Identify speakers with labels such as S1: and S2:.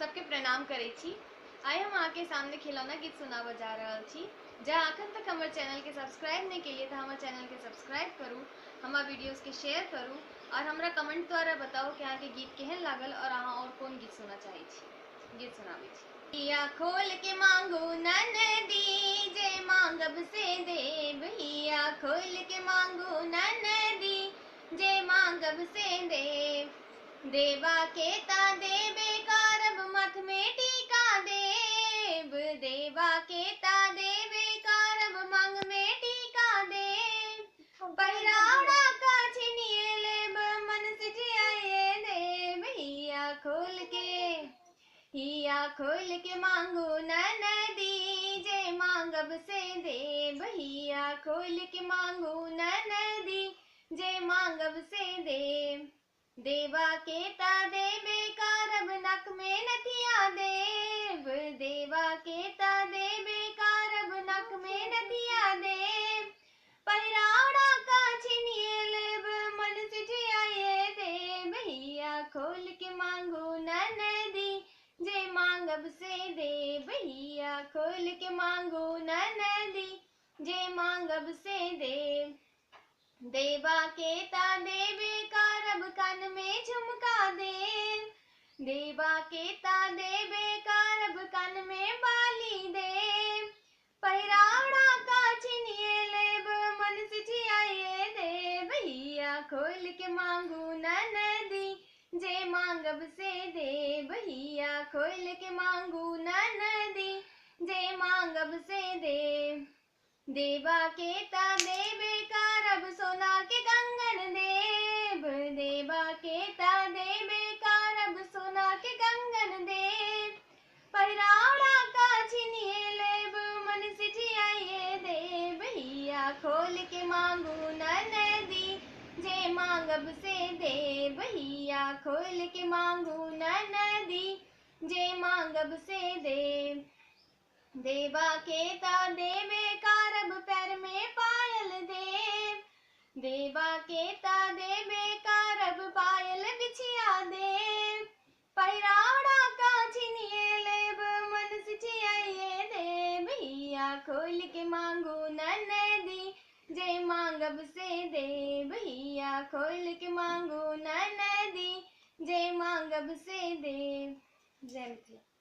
S1: सबके प्रणाम करे छी। आइ हम अहाँ के सामने खिलौना गीत सुनाबऽ जा रहल छी। जहाँ अखन तक हमारे चैनल के सब्सक्राइब नहीं किए तो हमारे चैनल के सब्सक्राइब करूँ, हमारे वीडियोस के शेयर करूँ और हमरा कमेंट द्वारा बताओ कि अहाँ के गीत केहन लागल और अहाँ और कौन गीत सुनना चाहे छी। गीत सुनाबे छी। हिया खोल के मांगू ननदी, जे मांगब से देब। हिया खोल के मांगू ननदी, जे मांगब से देव। देवा के ता देबे करब, मथ में टीका देव। देवा के ता देबे करब, मांग में टीका देव। पहिरावड़ा का छिनिए लेब, मन से जियाए देव। हिया खोल के मांगू ननदी, जे मांगब से देव। हिया खोल के मांगू ननदी, जे मांगब से देव। देवा के ता देबे करब, नक में नथिया देव। देवा के ता देबे करब, नक में नथिया देव। पहिरावड़ा का छिनिए लेब, मन से जियाए देव। हिया खोल के मांगू ननदी, जे मांगब से देव। हिया खोल के मांगू ननदी, जे मांगब से देव। देवा के ता देबे करब, कान में झुमका देव। देवा के ता देबे करब, कान में बाली देव। पहिरावड़ा का छिनिए लेब, मन से जियाए देव। हिया खोल के मांगू ननदी, जे मांगब से देव। हिया खोल के मांगू ननदी, जे मांगब से देव। देवा के ता देबे करब, सोना के कंगन देव। देवा के ता देबे करब, सोना के कंगन देव। पहिरावड़ा का छिनिए लेब, मन से जियाए देव। हिया खोल के मांगू ननदी, जे मांगब से देव। हिया खोल के मांगू ननदी, जे मांगब से देव। देवा के ता देबे करब, पैर में पायल देव। देवा के ता देबे करब, पायल बिछिया देव। पहिरावड़ा का छिनिए लेब, मन से जियाए देव। हिया खोल के मांगू ननदी, जे मांगब से देव। हिया खोल के मांगू ननदी, जे मांगब से देव। जय मिथिला।